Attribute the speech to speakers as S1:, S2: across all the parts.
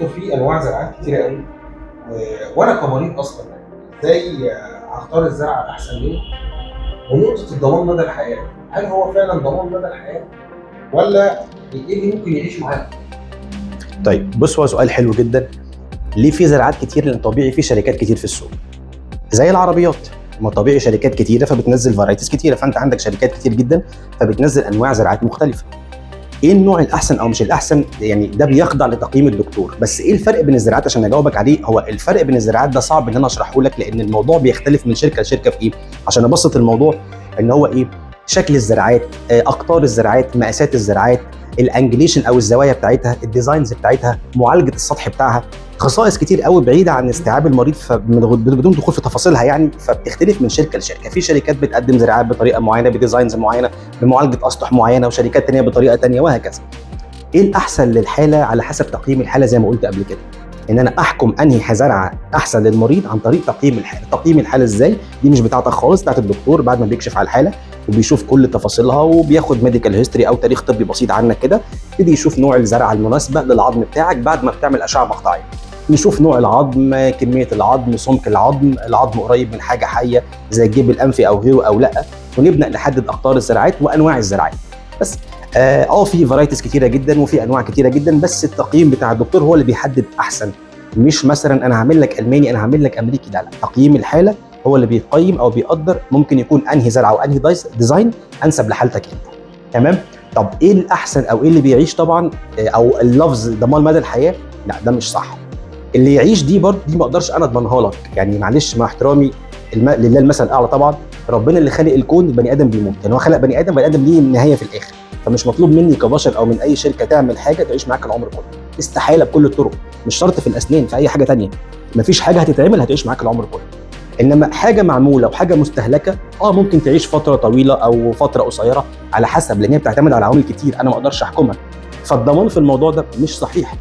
S1: دكتور في انواع زراعات كتيره قوي وانا كمريض اصلا يعني ازاي اختار الزرعه الاحسن ليه؟ ونقطه الضمان مدى الحياه، هل هو فعلا ضمان مدى الحياه ولا ايه اللي ممكن يعيش معانا؟
S2: طيب بص، هو سؤال حلو جدا. ليه في زراعات كتير؟ لان طبيعي في شركات كتير في السوق زي العربيات. ما طبيعي شركات كتيره فبتنزل فرايتيز كتيره، فانت عندك شركات كتير جدا فبتنزل انواع زراعات مختلفه. ايه النوع الاحسن او مش الاحسن؟ يعني ده بيخضع لتقييم الدكتور. بس ايه الفرق بين الزراعات عشان اجاوبك عليه؟ هو الفرق بين الزراعات ده صعب ان انا اشرحه لك، لان الموضوع بيختلف من شركه لشركه. في ايه؟ عشان ابسط الموضوع، ان هو ايه؟ شكل الزراعات، اقطار الزراعات، مقاسات الزراعات، الانجليشن او الزوايا بتاعتها، الديزاينز بتاعتها، معالجه السطح بتاعها، خصائص كتير قوي بعيده عن استيعاب المريض بدون دخول في تفاصيلها يعني. فبتختلف من شركه لشركه. في شركات بتقدم زراعات بطريقه معينه، بديزاينز معينه، بمعالجه اسطح معينه، وشركات تانيه بطريقه تانيه، وهكذا. ايه الاحسن للحاله على حسب تقييم الحاله، زي ما قلت قبل كده، ان انا احكم انهي زرعه احسن للمريض عن طريق تقييم الحاله. تقييم الحاله ازاي؟ دي مش بتاعتك خالص، بتاعت الدكتور بعد ما بيكشف على الحاله وبيشوف كل تفاصيلها وبياخد ميديكال هيستوري او تاريخ طبي بسيط عنك كده. يبتدي يشوف نوع الزرعه المناسبه للعظم بتاعك بعد ما بتعمل اشعه مقطعيه. نشوف نوع العظم، كميه العظم، سمك العظم، العظم قريب من حاجه حيه زي الجيب الانفي او غيره او لا، ونبدا نحدد اقطار الزراعات وانواع الزراعات. بس في فرايتيز كتيره جدا وفي انواع كتيره جدا، بس التقييم بتاع الدكتور هو اللي بيحدد احسن. مش مثلا انا هعمل لك الماني، انا هعمل لك امريكي، لا. تقييم الحاله هو اللي بيقيم او بيقدر ممكن يكون انهي زرعه وانهي ديزاين انسب لحالتك انت. تمام؟ طب ايه الاحسن او ايه اللي بيعيش؟ طبعا او اللفظ ضمان مدى الحياه، لا ده مش صح. اللي يعيش دي برضه دي ما اقدرش انا اضمنها لك، يعني معلش مع احترامي، لله المثل الاعلى طبعا. ربنا اللي خالق الكون، البني ادم بيموت، يعني هو خلق بني ادم، بني ادم ليه نهايه في الاخر. فمش مطلوب مني كبشر او من اي شركه تعمل حاجه تعيش معاك العمر كله، استحاله بكل الطرق. مش شرط في الاسنان، في اي حاجه تانية مفيش حاجه هتتعمل هتعيش معاك العمر كله. انما حاجه معموله وحاجه مستهلكه ممكن تعيش فتره طويله او فتره قصيره على حسب، لان هي بتعتمد على عوامل كتير انا ما اقدرش احكمها. فالضمان في الموضوع ده مش صحيح.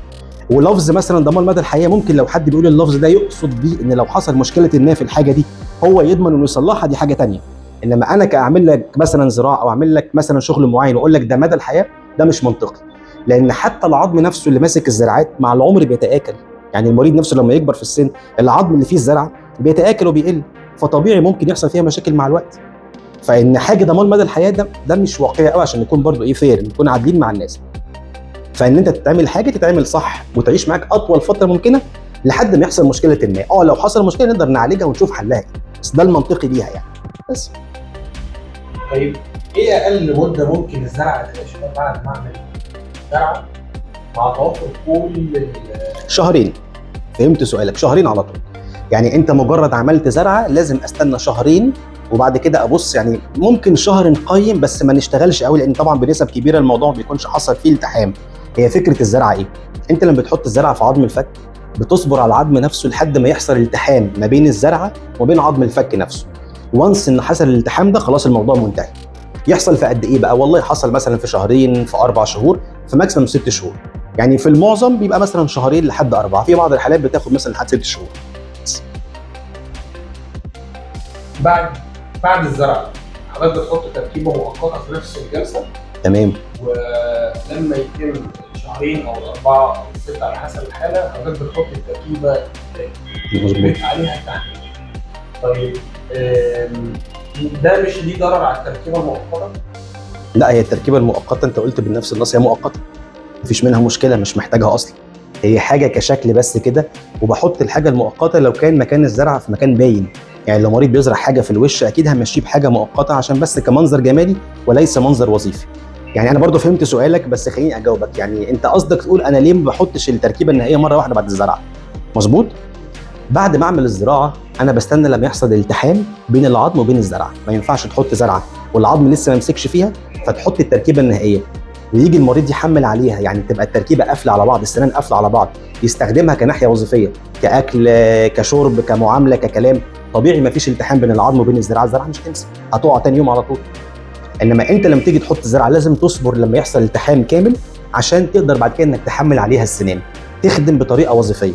S2: ولفظ مثلا ضمان مدى الحياه، ممكن لو حد بيقول اللفظ ده يقصد بيه ان لو حصل مشكله ما في الحاجه دي هو يضمن انه يصلحها، دي حاجه تانية. انما انا كاعمل لك مثلا زراعه او اعمل لك مثلا شغل معين واقول لك ده مدى الحياه، ده مش منطقي. لان حتى العظم نفسه اللي ماسك الزراعات مع العمر بيتاكل. يعني المريض نفسه لما يكبر في السن العظم اللي فيه الزرعه بيتاكل وبيقل، فطبيعي ممكن يحصل فيها مشاكل مع الوقت. فان حاجه ضمان مدى الحياه ده مش واقعي قوي، عشان نكون برضو فير، نكون عادلين مع الناس. فان انت تتعمل حاجه تتعمل صح وتعيش معاك اطول فتره ممكنه لحد ما يحصل مشكله ما. لو حصل مشكله نقدر نعالجها ونشوف حلها ايه، بس ده المنطقي ليها يعني. بس
S1: طيب ايه اقل مده ممكن الزرعه تعيش بعد ما اعمل زرعه مع توفر كل
S2: شهرين. فهمت سؤالك، شهرين على طول. يعني انت مجرد عملت زرعه لازم استنى شهرين وبعد كده ابص. يعني ممكن شهر نقيم بس ما نشتغلش قوي، لان طبعا بنسب كبيره الموضوع ما بيكونش حصل فيه التحام. هي فكره الزرعه ايه؟ انت لما بتحط الزرعه في عظم الفك بتصبر على العظم نفسه لحد ما يحصل التحام ما بين الزرعه وبين عظم الفك نفسه. وانس ان حصل الالتحام ده خلاص الموضوع منتهي. يحصل في قد ايه بقى؟ والله حصل مثلا في شهرين، في 4 شهور، في ماكسيمم 6 شهور. يعني في المعظم بيبقى مثلا شهرين لحد 4، في بعض الحالات بتاخد مثلا لحد 6 شهور.
S1: بعد الزرعه حضرتك بتحط تركيبه مؤقته في نفس الجلسه.
S2: تمام.
S1: ولما يتم شهرين او 4 او 6 على حسب الحاله حضرتك بتحط التركيبه
S2: مظبوط.
S1: عليها التحميل. طيب ده مش ليه ضرر على التركيبه المؤقته؟
S2: لا، هي التركيبه المؤقته انت قلت بالنفس النص هي مؤقته، مفيش منها مشكله، مش محتاجها اصلا. هي حاجه كشكل بس كده، وبحط الحاجه المؤقته لو كان مكان الزرعه في مكان باين. يعني لو مريض بيزرع حاجه في الوش اكيد همشيه بحاجه مؤقته عشان بس كمنظر جمالي وليس منظر وظيفي. يعني انا برضو فهمت سؤالك بس خليني اجاوبك. يعني انت قصدك تقول انا ليه ما بحطش التركيبه النهائيه مره واحده بعد الزراعه؟ مظبوط. بعد ما اعمل الزراعه انا بستنى لما يحصل التحام بين العظم وبين الزرعه. ما ينفعش تحط زرعه والعظم لسه ما مسكش فيها فتحط التركيبه النهائيه ويجي المريض يحمل عليها، يعني تبقى التركيبه قافله على بعض، السنان قافله على بعض، يستخدمها كناحيه وظيفيه، كاكل، كشرب، كمعامله، ككلام. طبيعي ما فيش التحام بين العظم وبين الزراعه، الزراعه مش هتمسك، هتقع تاني يوم على طول. انما انت لما تيجي تحط الزرعه لازم تصبر لما يحصل التحام كامل عشان تقدر بعد كده انك تحمل عليها السنان تخدم بطريقه وظيفيه.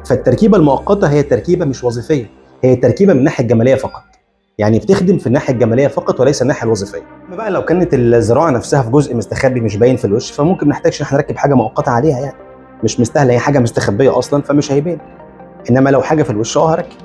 S2: فالتركيبه المؤقته هي تركيبه مش وظيفيه، هي تركيبه من الناحيه الجماليه فقط. يعني بتخدم في الناحيه الجماليه فقط وليس الناحيه الوظيفيه. اما بقى لو كانت الزراعه نفسها في جزء مستخبي مش باين في الوش فممكن ما نحتاجش ان احنا نركب حاجه مؤقته عليها يعني. مش مستاهله، هي حاجه مستخبيه اصلا فمش هيبان. انما لو حاجه في الوش هركب.